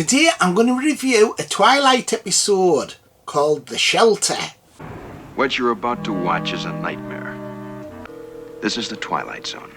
Today I'm going to review a Twilight episode called The Shelter. What you're about to watch is a nightmare. This is the Twilight Zone.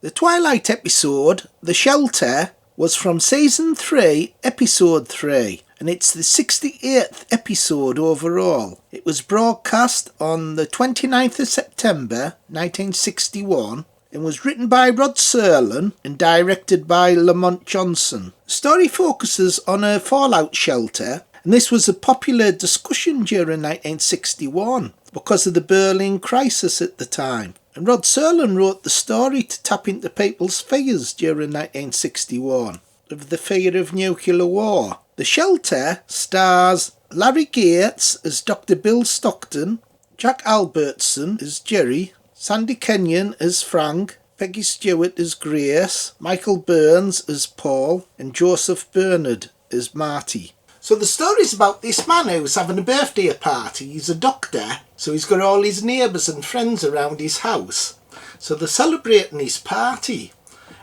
The Twilight episode, The Shelter, was from Season 3, Episode 3, and it's the 68th episode overall. It was broadcast on the 29th of September 1961 and was written by Rod Serling and directed by Lamont. The story focuses on a fallout shelter, and this was a popular discussion during 1961 because of the Berlin crisis at the time. And Rod Serling wrote the story to tap into people's fears during 1961 of the fear of nuclear war. The Shelter stars Larry Gates as Dr. Bill Stockton, Jack Albertson as Jerry, Sandy Kenyon as Frank, Peggy Stewart as Grace, Michael Burns as Paul, and Joseph Bernard as Marty. So the story's about this man who's having a birthday party. He's a doctor, so he's got all his neighbours and friends around his house. So they're celebrating his party,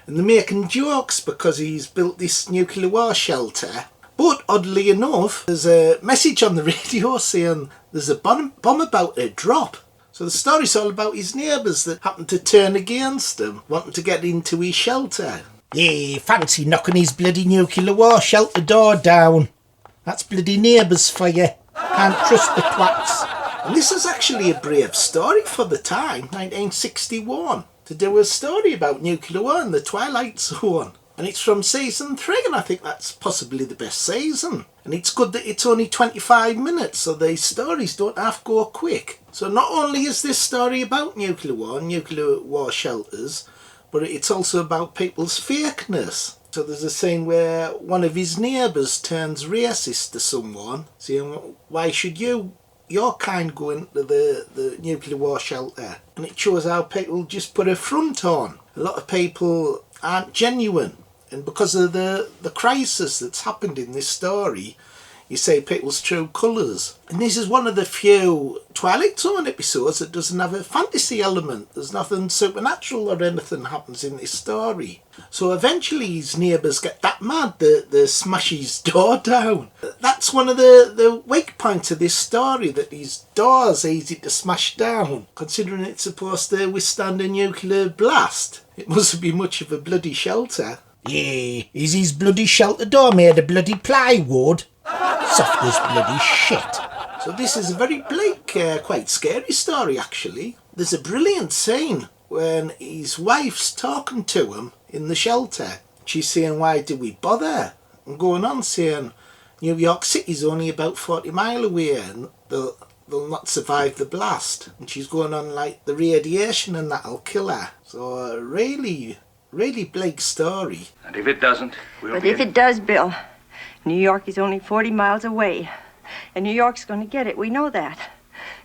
and they're making jokes because he's built this nuclear war shelter. But oddly enough, there's a message on the radio saying there's a bomb about to drop. So the story's all about his neighbours that happen to turn against him, wanting to get into his shelter. Yeah, fancy knocking his bloody nuclear war shelter door down. That's bloody neighbours for you. Can't trust the twats. And this is actually a brave story for the time, 1961, to do a story about nuclear war in the Twilight Zone. And it's from Season 3, and I think that's possibly the best season. And it's good that it's only 25 minutes, so these stories don't have to go quick. So not only is this story about nuclear war shelters, but it's also about people's fakeness. So there's a scene where one of his neighbours turns racist to someone, saying, why should your kind go into the nuclear war shelter? And it shows how people just put a front on. A lot of people aren't genuine. And because of the crisis that's happened in this story, you see people's true colours. And this is one of the few Twilight Zone episodes that doesn't have a fantasy element. There's nothing supernatural or anything happens in this story. So eventually his neighbours get that mad that they smash his door down. That's one of the weak points of this story, that his door's easy to smash down. Considering it's supposed to withstand a nuclear blast, it mustn't be much of a bloody shelter. Yeah, is his bloody shelter door made of bloody plywood? Soft as bloody shit. So this is a very bleak, quite scary story actually. There's a brilliant scene when his wife's talking to him in the shelter. She's saying, why do we bother? And going on saying, New York City's only about 40 miles away and they'll not survive the blast. And she's going on like the radiation and that'll kill her. So really bleak story. And if it doesn't, But if it does, Bill, New York is only 40 miles away. And New York's going to get it. We know that.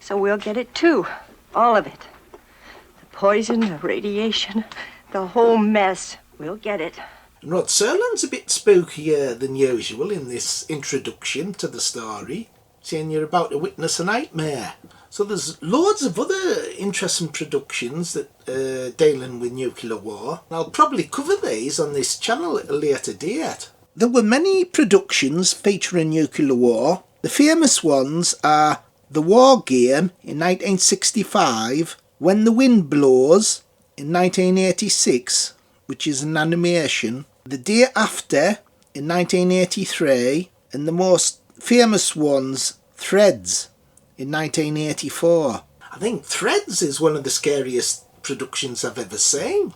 So we'll get it too. All of it. The poison, the radiation, the whole mess. We'll get it. And Rod Serling's a bit spookier than usual in this introduction to the story, saying you're about to witness a nightmare. So there's loads of other interesting productions that dealing with nuclear war. And I'll probably cover these on this channel at a later date. There were many productions featuring nuclear war. The famous ones are The War Game in 1965, When the Wind Blows in 1986, which is an animation, The Day After in 1983, and the most famous ones, Threads in 1984. I think Threads is one of the scariest productions I've ever seen.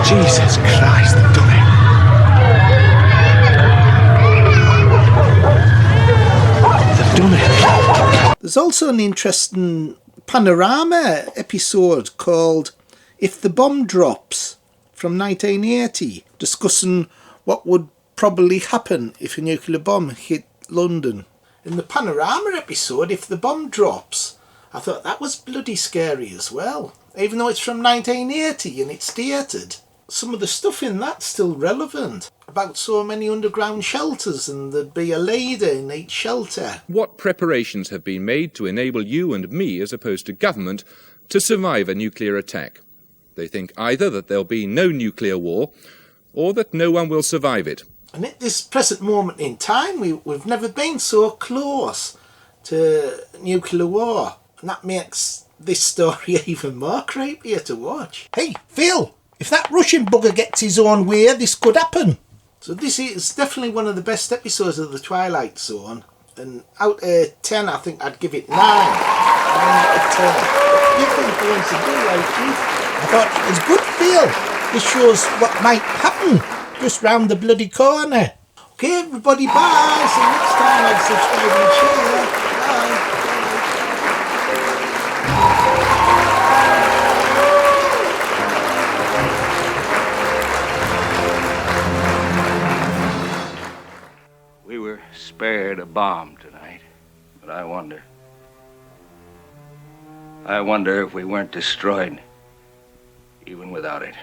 Jesus Christ, they've done it. They've done it. There's also an interesting panorama episode called If the Bomb Drops from 1980, discussing what would probably happen if a nuclear bomb hit London. In the panorama episode, If the Bomb Drops, I thought that was bloody scary as well. Even though it's from 1980 and it's dated, some of the stuff in that's still relevant. About so many underground shelters and there'd be a leader in each shelter. What preparations have been made to enable you and me, as opposed to government, to survive a nuclear attack. They think either that there'll be no nuclear war or that no one will survive it. And at this present moment in time, we've never been so close to nuclear war. And that makes this story even more creepier to watch. Hey, Phil, if that Russian bugger gets his own way, this could happen. So this is definitely one of the best episodes of the Twilight Zone. And out of 10, I think I'd give it 9. 9 out of 10. What do you think it wants to do, Righty? I thought it was good, Phil. This shows what might happen just round the bloody corner. Okay, everybody, bye. See you next time. Like, subscribe and share. Bye. We were spared a bomb tonight, but I wonder if we weren't destroyed even without it.